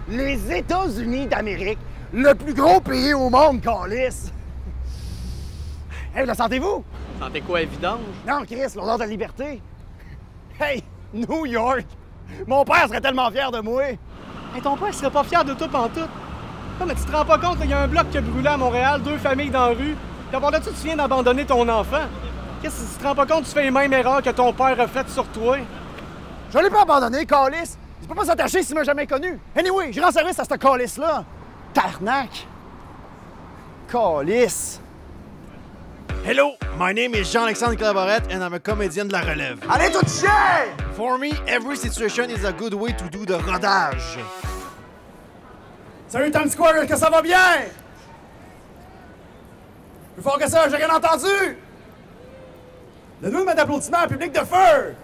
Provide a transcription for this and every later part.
Les États-Unis d'Amérique, le plus gros pays au monde, câlisse! Hey, le sentez-vous? Sentez quoi, vidange? Non, Chris, l'odeur de la liberté. Hey, New York! Mon père serait tellement fier de moi! Hey, ton père serait pas fier de toi pantoute. Non, mais tu te rends pas compte qu'il y a un bloc qui a brûlé à Montréal, 2 familles dans la rue. Puis à part de ça, tu viens d'abandonner ton enfant. Qu'est-ce que tu te rends pas compte que tu fais les mêmes erreurs que ton père a faites sur toi? Je l'ai pas abandonné, câlisse! Il peut pas s'attacher s'il m'a jamais connu! Anyway, je rends service à cette câlisse-là! Tarnac! Câlisse! Hello, my name is Jean-Alexandre Clavarette and I'm a comedian de la relève. Allez, tout chien! For me, every situation is a good way to do the rodage. Salut Times Square, que ça va bien? Plus fort que ça, j'ai rien entendu! Donne-nous un applaudissement à public de feu!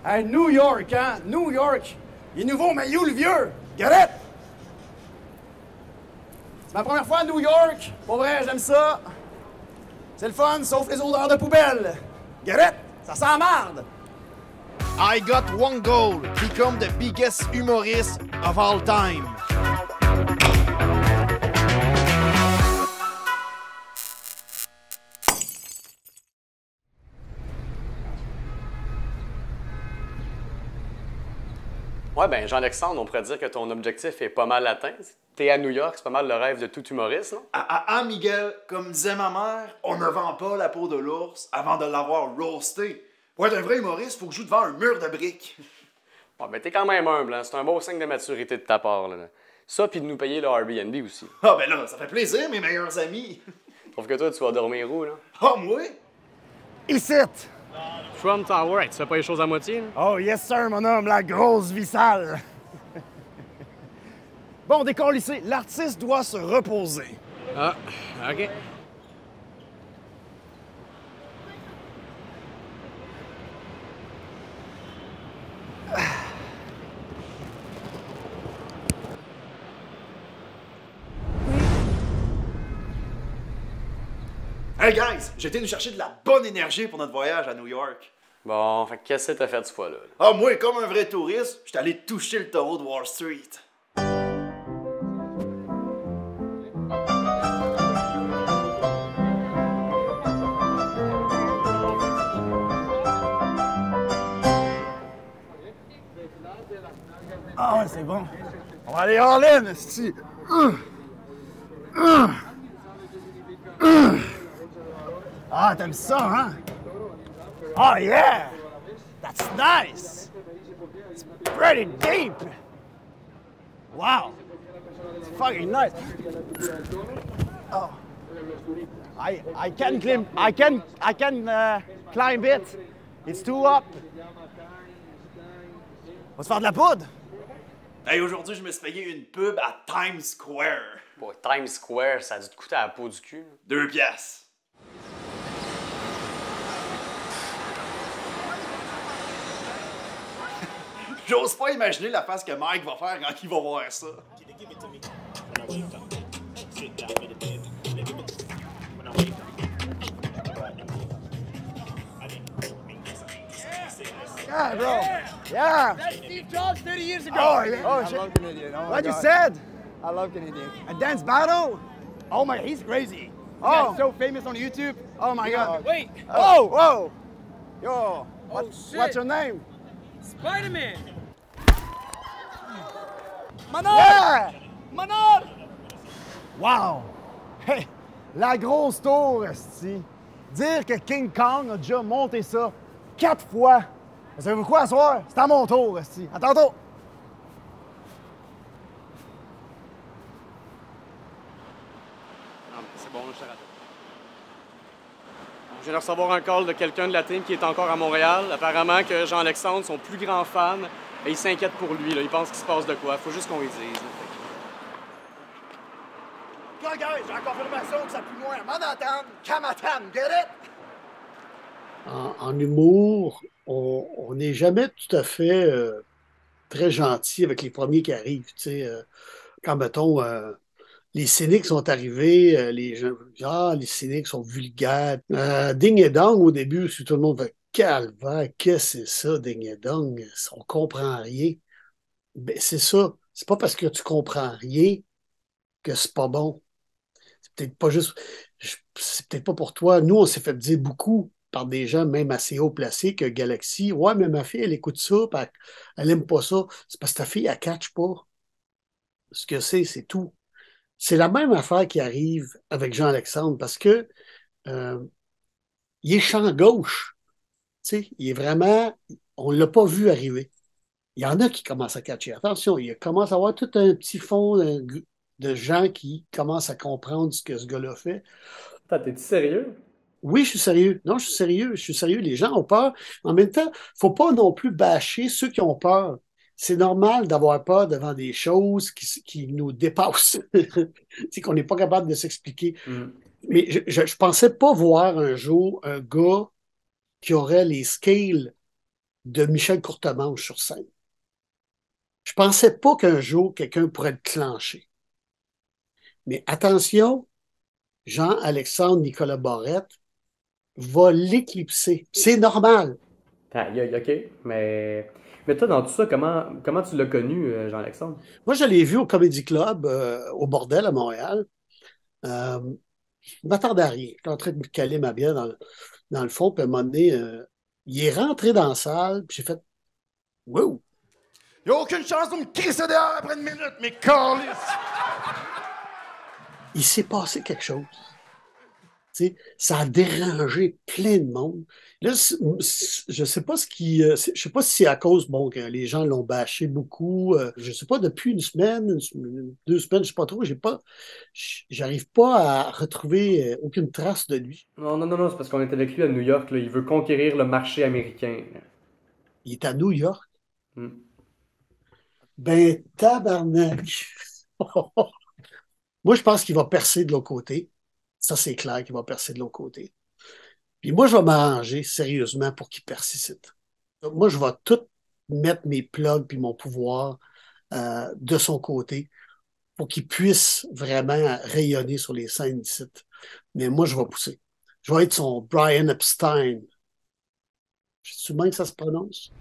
Hey, New York, hein? New York! Il est nouveau, mais où le vieux? Garrett! C'est ma première fois à New York. Pour vrai, j'aime ça. C'est le fun, sauf les odeurs de poubelle. Garrett, ça sent la marde! I got one goal, become the biggest humorist of all time. Ouais, ben Jean-Alexandre, on pourrait dire que ton objectif est pas mal atteint. T'es à New York, c'est pas mal le rêve de tout humoriste, non? Miguel, comme disait ma mère, on ne vend pas la peau de l'ours avant de l'avoir roasté. Pour être un vrai humoriste, faut que je joue devant un mur de briques. Bon, ben t'es quand même humble, hein? C'est un beau signe de maturité de ta part, là. Ça, puis de nous payer le Airbnb aussi. Ah ben là, ça fait plaisir, mes meilleurs amis. Sauf que toi, tu vas dormir où, là? Ah, moi? Ici! Trump Tower, hey, tu fais pas les choses à moitié, là? Oh yes sir, mon homme, la grosse vie sale! Bon, décollissé, l'artiste doit se reposer. Ah, OK. Hey guys, j'ai été nous chercher de la bonne énergie pour notre voyage à New York. Bon, fait qu'est-ce que t'as fait cette fois-là? Ah, moi, comme un vrai touriste, j'étais allé toucher le taureau de Wall Street. Ah ouais, c'est bon. On va aller all in, esti. Ah, t'aimes ça, hein? Oh yeah! That's nice! It's pretty deep! Wow! It's fucking nice! Oh. I can climb it. It's too up. On va se faire de la poudre? Hey, aujourd'hui, je me suis payé une pub à Times Square. Bon, Times Square, ça a dû te coûter à la peau du cul, là. 2 piastres. J'ose pas imaginer la face que Mike va faire quand il va voir ça. Yeah, bro. Yeah. That's Steve Jobs 30 years ago. Oh, yeah. Oh, I shit. love Canadian. Oh my What you God. said? I love Canadian. A dance battle? Oh my, he's crazy. Oh. He's so famous on YouTube. Oh my God. Wait. Whoa, whoa. Yo. Oh, shit. What's your name? Spider-Man. Manor. Yeah. Manor. Wow. Hey, la grosse tour, esti. Dire que King Kong a déjà monté ça 4 fois. Mais savez-vous quoi, à soir? C'est à mon tour, esti. À tantôt. Non, mais c'est bon, je te rappelle. Je viens de recevoir un call de quelqu'un de la team qui est encore à Montréal. Apparemment que Jean-Alexandre, son plus grand fan, et il s'inquiète pour lui, là. Il pense qu'il se passe de quoi. Faut juste qu'on lui dise, là. Regarde, j'ai la confirmation que ça pue moins à Manhattan qu'à Manhattan. Get it? En humour, on n'est jamais tout à fait très gentil avec les premiers qui arrivent. Tu sais, quand, mettons, les cyniques sont arrivés, les gens, les cyniques sont vulgaires. Ding et dong, au début, tout le monde fait calvaire, qu'est-ce que c'est ça, ding et dong? On comprend rien. Ben, c'est ça. C'est pas parce que tu comprends rien que c'est pas bon. C'est peut-être pas juste. C'est peut-être pas pour toi. Nous, on s'est fait dire beaucoup par des gens, même assez haut placés, que Galaxy. Ouais, mais ma fille, elle écoute ça, puis elle aime pas ça. C'est parce que ta fille, elle catch pas. Ce que c'est tout. C'est la même affaire qui arrive avec Jean-Alexandre parce que euh, il est champ gauche. Tu sais, il est vraiment. On ne l'a pas vu arriver. Il y en a qui commencent à catcher. Attention, il commence à avoir tout un petit fond de gens qui commencent à comprendre ce que ce gars-là fait. Attends, t'es-tu sérieux? Oui, je suis sérieux. Non, je suis sérieux. Je suis sérieux. Les gens ont peur. En même temps, faut pas non plus bâcher ceux qui ont peur. C'est normal d'avoir peur devant des choses qui nous dépassent. C'est qu'on n'est pas capable de s'expliquer. Mm. Mais je pensais pas voir un jour un gars qui aurait les scales de Michel Courtemanche sur scène. Je pensais pas qu'un jour quelqu'un pourrait le clencher. Mais attention, Jean-Alexandre Nicolas Barrette va l'éclipser. C'est normal. OK, mais toi, dans tout ça, comment tu l'as connu, Jean-Alexandre? Moi, je l'ai vu au Comedy Club, au Bordel à Montréal. Je m'attendais à rien. J'étais en train de me caler ma bière dans le fond, puis à un moment donné, il est rentré dans la salle, puis j'ai fait « Wow! » Il n'y a aucune chance de me crisser dehors après une minute, mais câlisse! Il s'est passé quelque chose. Tu sais, ça a dérangé plein de monde. Là, je sais pas je sais pas si c'est à cause, bon, que les gens l'ont bâché beaucoup. Je sais pas, depuis une semaine, 2 semaines, je sais pas trop, j'arrive pas à retrouver aucune trace de lui. Non, c'est parce qu'on est avec lui à New York, là. Il veut conquérir le marché américain. Il est à New York. Mm. Ben, tabarnak! Moi, je pense qu'il va percer de l'autre côté. Ça, c'est clair qu'il va percer de l'autre côté. Puis moi, je vais m'arranger sérieusement pour qu'il persiste. Donc, moi, je vais tout mettre mes plugs puis mon pouvoir de son côté pour qu'il puisse vraiment rayonner sur les scènes d'ici. Mais moi, je vais pousser. Je vais être son Brian Epstein. Je sais bien que ça se prononce.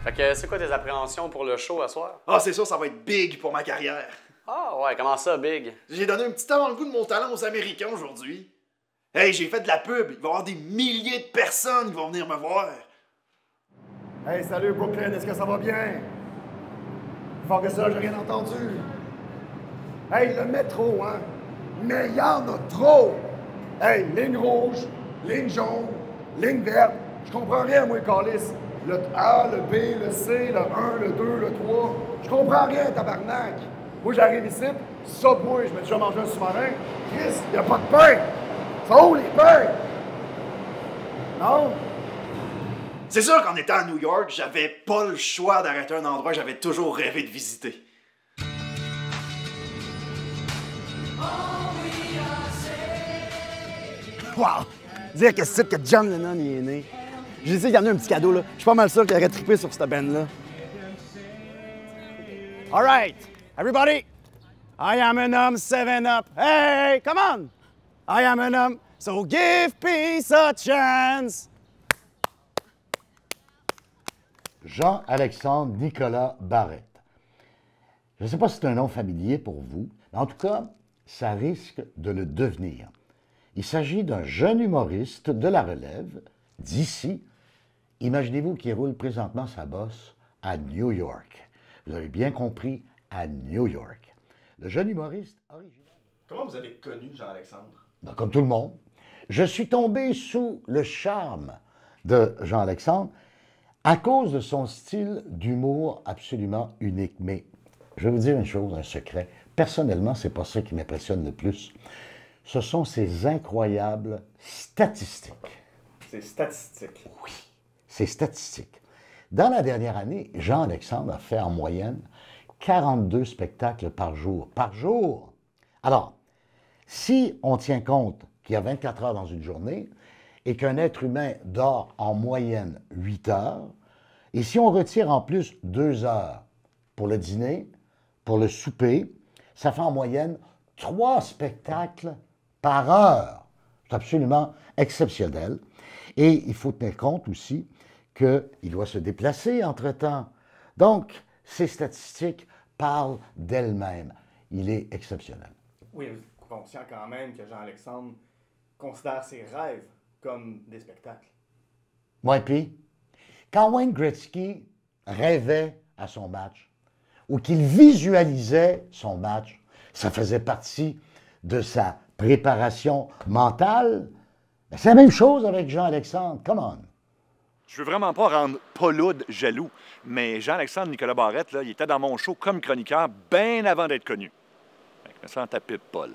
Fait que c'est quoi tes appréhensions pour le show à soir? Ah, c'est sûr, ça va être big pour ma carrière. Ah ouais, comment ça, Big? J'ai donné un petit avant-goût de mon talent aux Américains aujourd'hui. Hey, j'ai fait de la pub. Il va y avoir des milliers de personnes qui vont venir me voir. Hey, salut Brooklyn, est-ce que ça va bien? Fort que ça, j'ai rien entendu. Hey, le métro, hein? Mais il y en a trop! Hey, ligne rouge, ligne jaune, ligne verte. Je comprends rien, moi, Calis. Le A, le B, le C, le 1, le 2, le 3. Je comprends rien, tabarnak. Moi, j'arrive ici, ça, moi, je me déjà mangé un sous-marin. Chris, il n'y a pas de pain. Ça où les pains? Non? C'est sûr qu'en étant à New York, j'avais pas le choix d'arrêter un endroit que j'avais toujours rêvé de visiter. Wow! Dire que c'est que John Lennon y est né. J'ai dit qu'il y en a un petit cadeau, là. Je suis pas mal sûr qu'il aurait trippé sur cette band-là. All right, everybody. I am an 7-Up. Hey, come on! I am an so give peace a chance. Jean-Alexandre Nicolas Barrette. Je ne sais pas si c'est un nom familier pour vous, mais en tout cas, ça risque de le devenir. Il s'agit d'un jeune humoriste de la relève, d'ici. Imaginez-vous qu'il roule présentement sa bosse à New York. Vous avez bien compris, à New York. Le jeune humoriste original. Comment vous avez connu Jean-Alexandre? Ben, comme tout le monde. Je suis tombé sous le charme de Jean-Alexandre à cause de son style d'humour absolument unique. Mais je vais vous dire une chose, un secret. Personnellement, c'est pas ça qui m'impressionne le plus. Ce sont ces incroyables statistiques. C'est statistique. Oui, c'est statistique. Dans la dernière année, Jean-Alexandre a fait en moyenne 42 spectacles par jour. Par jour! Alors, si on tient compte qu'il y a 24 heures dans une journée et qu'un être humain dort en moyenne 8 heures, et si on retire en plus 2 heures pour le dîner, pour le souper, ça fait en moyenne 3 spectacles par heure. C'est absolument exceptionnel. Et il faut tenir compte aussi qu'il doit se déplacer entre-temps. Donc, ces statistiques parlent d'elles-mêmes. Il est exceptionnel. Oui, vous êtes conscient quand même que Jean-Alexandre considère ses rêves comme des spectacles. Moi, puis, quand Wayne Gretzky rêvait à son match, ou qu'il visualisait son match, ça faisait partie de sa préparation mentale. C'est la même chose avec Jean-Alexandre. Come on. Je veux vraiment pas rendre Pauloud jaloux, mais Jean-Alexandre Nicolas Barrette, là, il était dans mon show comme chroniqueur bien avant d'être connu. Fait que ça en tapait, Paul.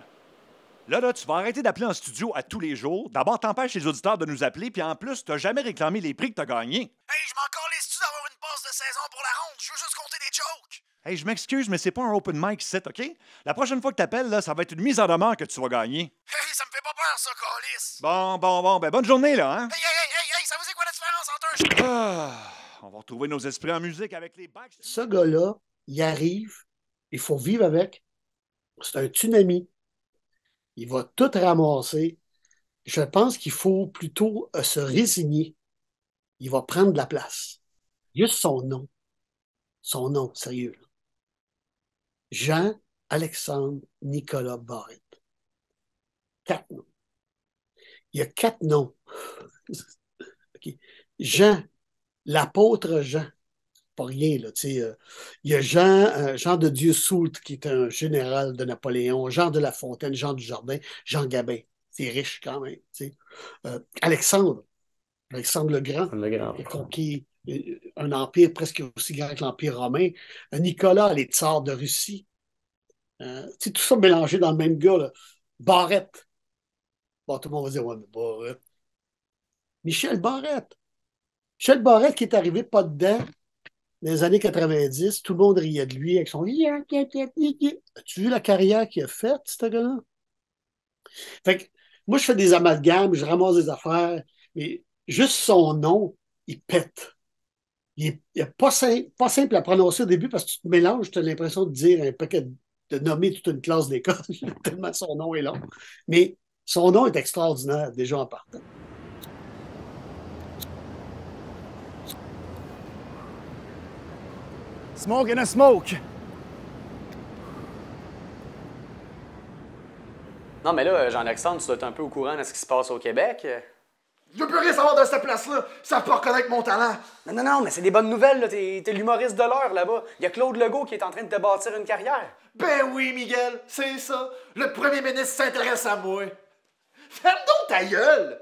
Là, tu vas arrêter d'appeler en studio à tous les jours. D'abord, t'empêches les auditeurs de nous appeler, puis en plus, t'as jamais réclamé les prix que t'as gagnés. Hey, je m'en calisse-tu d'avoir une passe de saison pour la ronde? Je veux juste compter des jokes! Hey, je m'excuse, mais c'est pas un open mic set, OK? La prochaine fois que t'appelles, là, ça va être une mise en demeure que tu vas gagner. Hey, ça me fait pas peur, ça, calisse! Bon, ben bonne journée, là, hein? Hey, ça vous est quoi la différence entre un... On va retrouver nos esprits en musique avec les bacs. Ce gars-là, il arrive, il faut vivre avec. C'est un tsunami. Il va tout ramasser. Je pense qu'il faut plutôt se résigner. Il va prendre de la place. Juste son nom. Son nom, sérieux. Là. Jean-Alexandre Nicolas Barrette. 4 noms. Il y a 4 noms. Okay. Jean, l'apôtre Jean. Pas rien, là. Il y a Jean de Dieu Soult, qui est un général de Napoléon, Jean de La Fontaine, Jean du Jardin, Jean Gabin. C'est riche quand même. Alexandre le Grand, qui a conquis un empire presque aussi grand que l'Empire romain. Nicolas, les tsars de Russie. Tout ça mélangé dans le même gars. Là. Barrette. Bon, tout le monde va dire, ouais, mais Barrette. Michel Barrette. Michel Barrette qui est arrivé pas dedans dans les années 90. Tout le monde riait de lui avec son... As-tu vu la carrière qu'il a faite, ce gars-là? Fait que moi, je fais des amalgames, je ramasse des affaires, mais juste son nom, il pète. Il n'est pas simple à prononcer au début parce que tu te mélanges, tu as l'impression de dire un paquet, de nommer toute une classe d'école, tellement son nom est long. Mais son nom est extraordinaire, déjà en partant. Smoke and a smoke. Non, mais là, Jean-Alexandre, tu dois être un peu au courant de ce qui se passe au Québec. Je veux plus rien savoir de cette place-là. Ils savent pas reconnaître mon talent. Non, mais c'est des bonnes nouvelles, là. T'es l'humoriste de l'heure, là-bas. Il y a Claude Legault qui est en train de te bâtir une carrière. Ben oui, Miguel, c'est ça. Le premier ministre s'intéresse à moi. Ferme donc ta gueule!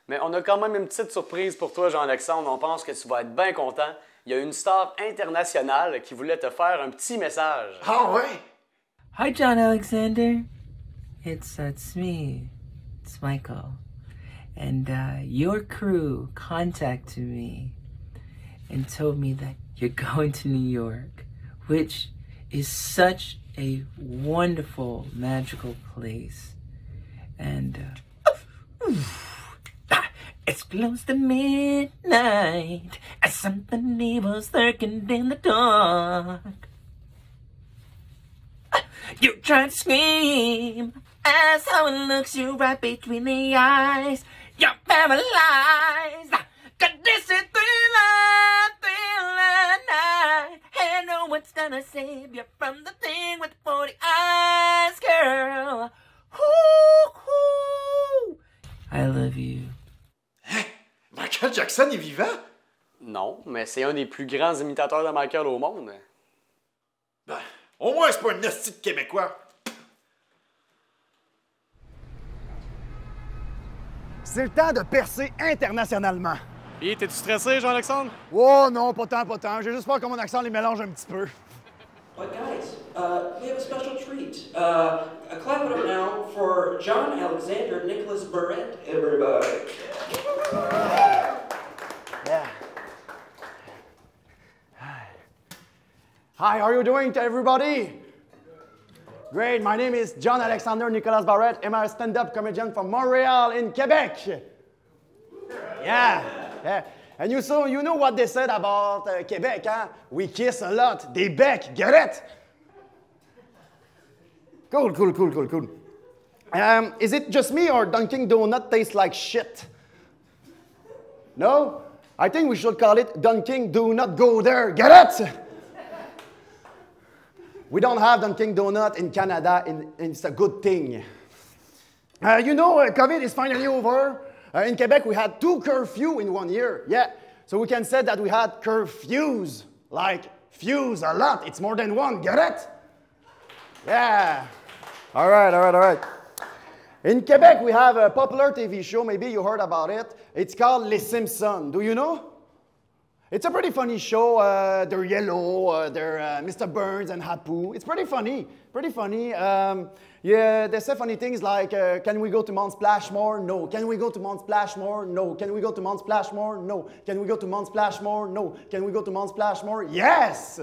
Mais on a quand même une petite surprise pour toi, Jean-Alexandre. On pense que tu vas être bien content. Il y a une star internationale qui voulait te faire un petit message. Ah ouais? Hi, John Alexander. It's me. It's Michael. And your crew contacted me and told me that you're going to New York, which is such a wonderful, magical place. And it's close to midnight, and something evil's lurking in the dark. You try to scream as someone looks you right between the eyes. You're paralyzed. 'Cause this is thriller night. And no one's gonna save you from the thing with 40 eyes, girl. Ooh. I love you. Hein? Michael Jackson est vivant? Non, mais c'est un des plus grands imitateurs de Michael au monde. Ben, au moins, c'est pas un hostie de Québécois. C'est le temps de percer internationalement. Et t'es-tu stressé, Jean-Alexandre? Oh non, pas tant. J'ai juste peur que mon accent les mélange un petit peu. But guys, we have a special treat. Clap it up now for John Alexander Nicholas Barrette, everybody. Yeah. Hi, how are you doing, everybody? Great, my name is John Alexander Nicolas Barrette, and I'm a stand-up comedian from Montreal in Quebec. Yeah. And you know what they said about Quebec, huh? We kiss a lot. Des becs, get it? Cool. Is it just me or Dunkin' Donut tastes like shit? No? I think we should call it Dunkin' Do Not Go There. Get it? We don't have Dunkin' Donut in Canada, and it's a good thing. You know, COVID is finally over. In Quebec, we had 2 curfew in 1 year. Yeah, so we can say that we had curfews. Like, fuse a lot. It's more than 1. Get it? Yeah. All right. In Quebec, we have a popular TV show. Maybe you heard about it. It's called Les Simpsons. Do you know? It's a pretty funny show. They're yellow. They're Mr. Burns and Apu. It's pretty funny. Yeah, they say funny things like, can we go to Mount Splashmore? No. Can we go to Mount Splashmore? No. Can we go to Mount Splashmore? No. Can we go to Mount Splashmore? No. Can we go to Mount Splashmore? Yes!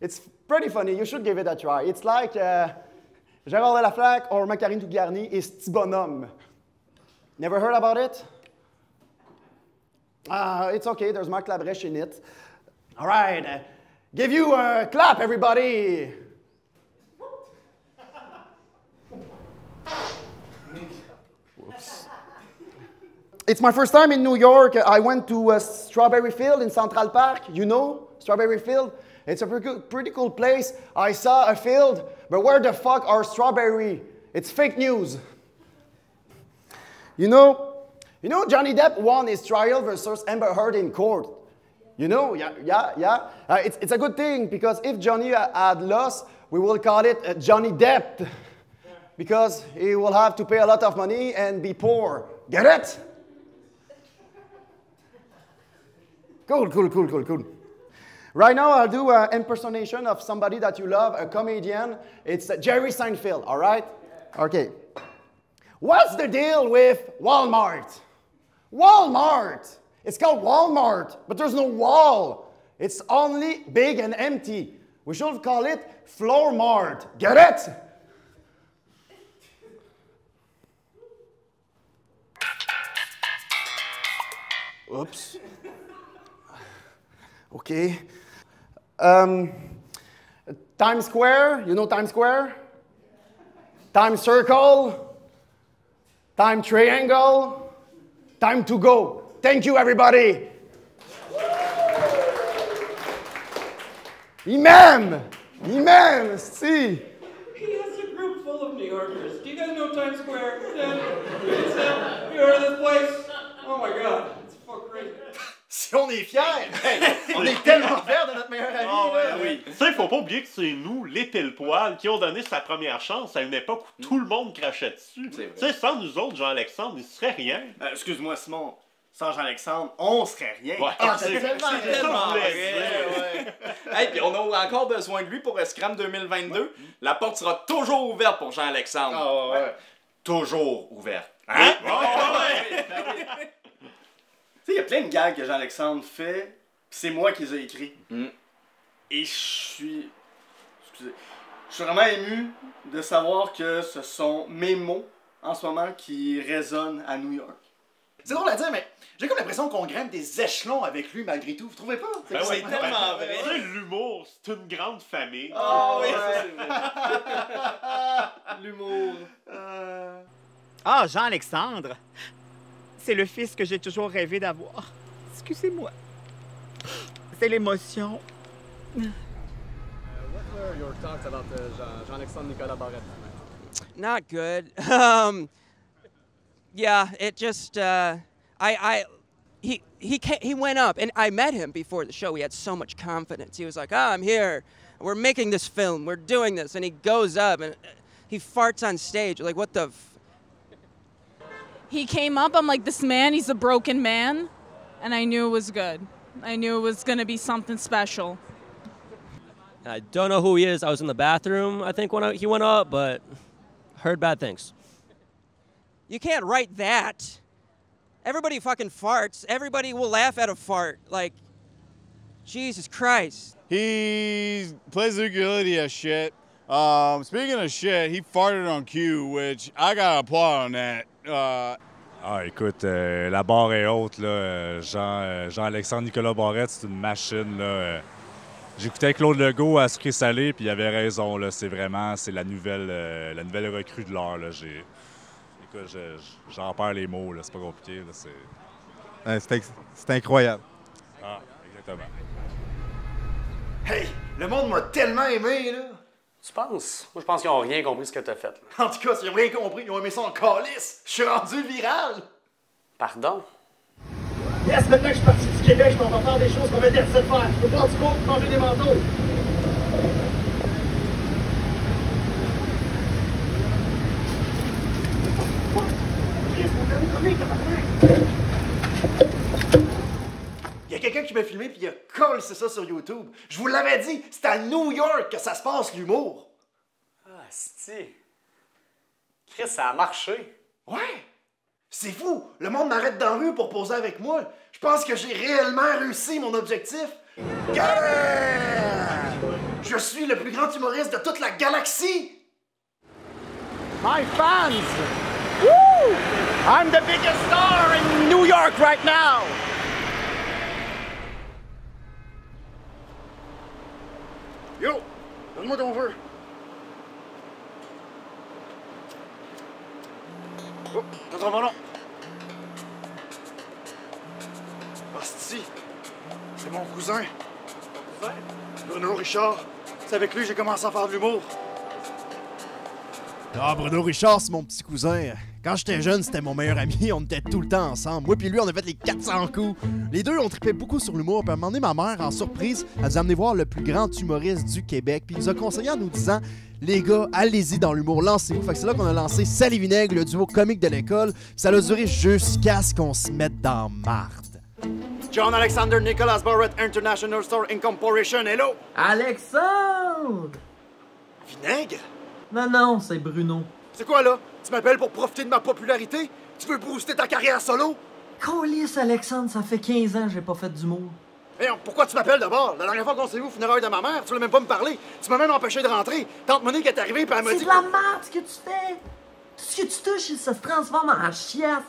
It's pretty funny. You should give it a try. It's like Gérard Laflaque or Macarine tout garni et Sti Bonhomme. Never heard about it? It's okay. There's Marc Labrèche in it. All right. Give you a clap, everybody. Whoops. It's my first time in New York. I went to a Strawberry Field in Central Park. You know Strawberry Field? It's a pretty cool place. I saw a field, but where the fuck are strawberry? It's fake news. You know Johnny Depp won his trial versus Amber Heard in court. You know, yeah. It's a good thing, because if Johnny had lost, we will call it Johnny Depp. Because he will have to pay a lot of money and be poor. Get it? Cool. Right now, I'll do an impersonation of somebody that you love, a comedian. It's Jerry Seinfeld, all right? Okay. What's the deal with Walmart? Walmart! It's called Walmart, but there's no wall. It's only big and empty. We should call it Floor Mart. Get it? Oops. Okay. Times Square, you know Times Square? Time Circle, Time Triangle, time to go. Thank you, everybody. Imam, see. He has a group full of New Yorkers. Do you guys know Times Square? Yeah. You heard of this place? Oh my God, it's fucking crazy. Si on est fiers, on est tellement fiers de notre meilleur ami. Oh, ouais, oui. Tu sais, faut pas oublier que c'est nous, les pile-poils, qui ont donné sa première chance à une époque où tout le monde crachait dessus. Tu sais, sans nous autres, Jean-Alexandre, il serait rien. Excuse-moi, Simon. Sans Jean-Alexandre, on serait rien. Ouais, c'est tellement vrai. Hey, puis on a encore besoin de lui pour Scram 2022. La porte sera toujours ouverte pour Jean-Alexandre. Ah ouais. Toujours ouverte. Hein? Ouais. Tu sais, il y a plein de gags que Jean-Alexandre fait, pis c'est moi qui les ai écrits. Et je suis vraiment ému de savoir que ce sont mes mots en ce moment qui résonnent à New York. C'est drôle à dire, mais j'ai comme l'impression qu'on grimpe des échelons avec lui malgré tout. Vous trouvez pas? Ben c'est tellement vrai. Tu sais, l'humour, c'est une grande famille. Oh oui, ça c'est vrai. L'humour. Ah, Jean-Alexandre! C'est le fils que j'ai toujours rêvé d'avoir. Excusez-moi. C'est l'émotion. What were your thoughts about Jean-Alexandre Nicolas Barrette? Not good. Yeah, it just he went up, and I met him before the show. He had so much confidence. He was like, "Oh, I'm here. We're making this film. We're doing this." And he goes up and he farts on stage. Like, what the? He came up. I'm like, this man. He's a broken man, and I knew it was good. I knew it was gonna be something special. I don't know who he is. I was in the bathroom, I think, when he went up, but heard bad things. You can't write that. Everybody fucking farts. Everybody will laugh at a fart. Like, Jesus Christ. He plays the ukulele as shit. Speaking of shit, he farted on cue, which I gotta applaud on that. Écoute, la barre est haute, là. Jean-Alexandre Nicolas Barrette, c'est une machine, là. J'écoutais Claude Legault à Sucré Salé, puis il avait raison, là. C'est la nouvelle recrue de l'heure, là. J'en perds les mots, là. C'est pas compliqué, là. C'était incroyable. Ah, exactement. Hey, le monde m'a tellement aimé, là. Tu penses? Moi, je pense qu'ils n'ont rien compris ce que t'as fait. Là. En tout cas, s'ils n'ont rien compris, ils ont aimé ça en calice. Je suis rendu viral. Pardon? Yes, maintenant que je suis parti du Québec, je m'en vais faire des choses qu'on m'interdisait de faire. Je peux prendre du compte, manger des manteaux. Il y a quelqu'un qui m'a filmé puis il a collé ça sur YouTube. Je vous l'avais dit, c'est à New York que ça se passe, l'humour. Ah, c'est... Chris, ça a marché. Ouais! C'est fou! Le monde m'arrête dans la rue pour poser avec moi. Je pense que j'ai réellement réussi mon objectif. Yeah! Je suis le plus grand humoriste de toute la galaxie! My fans! Woo! I'm the biggest star in New York right now! Yo! Donne-moi ton feu! Oh, notre ballon! Hostie! C'est mon cousin! Ton cousin? Bruno Richard. C'est avec lui que j'ai commencé à faire de l'humour. Ah, Bruno Richard, c'est mon petit cousin. Quand j'étais jeune, c'était mon meilleur ami. On était tout le temps ensemble. Moi puis lui, on a fait les 400 coups. Les deux, on tripait beaucoup sur l'humour. Puis à un moment donné, ma mère, en surprise, elle nous a amené voir le plus grand humoriste du Québec. Puis il nous a conseillé en nous disant, les gars, allez-y dans l'humour, lancez-vous. Fait que c'est là qu'on a lancé Sel et Vinaigre, le duo comique de l'école. Ça a duré jusqu'à ce qu'on se mette dans marde. John Alexander Nicholas Barrett International Store Incorporation, hello! Alexandre! Vinaigre? Non, non, c'est Bruno. C'est quoi, là? Tu m'appelles pour profiter de ma popularité? Tu veux booster ta carrière solo? Câlisse, Alexandre, ça fait 15 ans que j'ai pas fait d'humour. Hey, pourquoi tu m'appelles d'abord? La dernière fois qu'on s'est vu au funérail de ma mère, tu voulais même pas me parler. Tu m'as même empêché de rentrer. Tante Monique est arrivée puis elle m'a dit... C'est de la merde ce que tu fais! Tout ce que tu touches, ça se transforme en chiasse.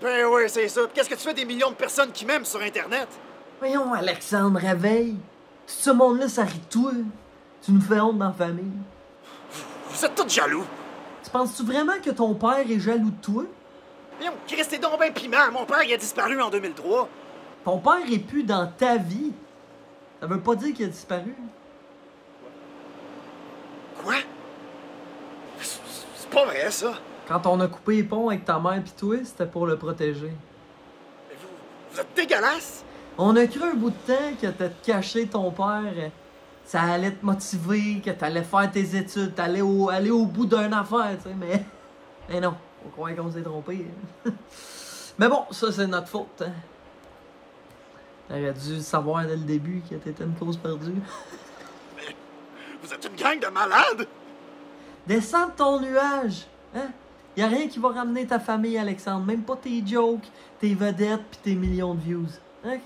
Ben oui, c'est ça. Qu'est-ce que tu fais des millions de personnes qui m'aiment sur Internet? Voyons, Alexandre, réveille. Tout ce monde-là, ça rit de toi. Tu nous fais honte dans la famille. Vous êtes tous jaloux. Tu penses-tu vraiment que ton père est jaloux de toi? Voyons, Christ, t'es donc ben piment. Mon père, il a disparu en 2003. Ton père est plus dans ta vie. Ça veut pas dire qu'il a disparu. Quoi? C'est pas vrai, ça. Quand on a coupé les ponts avec ta mère pis toi, c'était pour le protéger. Mais vous êtes dégueulasse. On a cru un bout de temps que t'as caché ton père. Ça allait te motiver, que t'allais faire tes études, t'allais aller au bout d'une affaire, tu sais, mais non, on croit qu'on s'est trompé. Mais bon, ça c'est notre faute. Hein. T'aurais dû savoir dès le début que t'étais une cause perdue. Mais vous êtes une gang de malades. Descends de ton nuage, hein? Y'a rien qui va ramener ta famille, Alexandre, même pas tes jokes, tes vedettes pis tes millions de views, ok?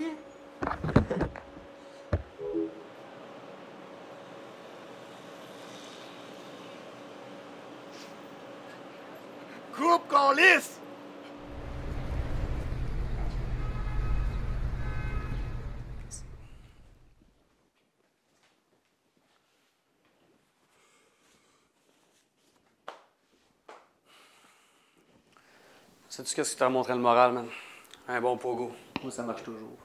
Coupe qu'on lisse! Sais-tu qu'est-ce qui t'a montré le moral, man? Un bon pogo. Moi, ça marche toujours.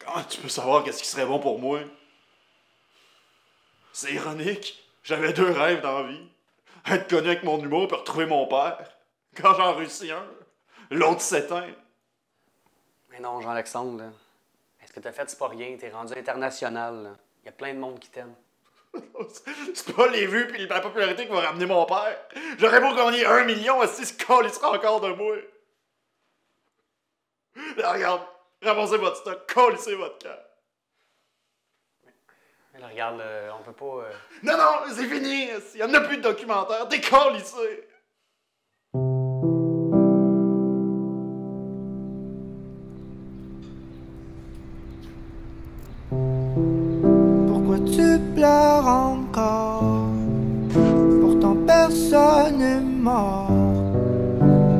Comment tu peux savoir qu'est-ce qui serait bon pour moi? C'est ironique. J'avais deux rêves dans la vie. Être connu avec mon humour puis retrouver mon père. Quand j'en réussis un, l'autre s'éteint. Mais non, Jean-Alexandre, là. Ce que t'as fait, c'est pas rien. T'es rendu international, là. Y a plein de monde qui t'aime. C'est pas les vues pis la popularité qui va ramener mon père. J'aurais beau gagner 1 million, est-ce qu'il se calissera encore de moi? Là, regarde, ramassez votre stock, calissez votre camp. Mais là, regarde, on peut pas... Non, non, c'est fini. Il y en a plus de documentaire. Décalissez. Pourquoi tu pleures encore? Pourtant personne n'est mort.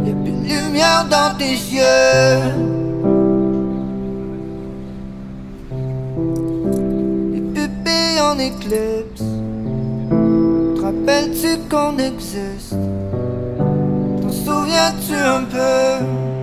Y'a plus de lumière dans tes yeux. Les pupilles en éclipse. Te rappelles-tu qu'on existe? T'en souviens? souviens-tu un peu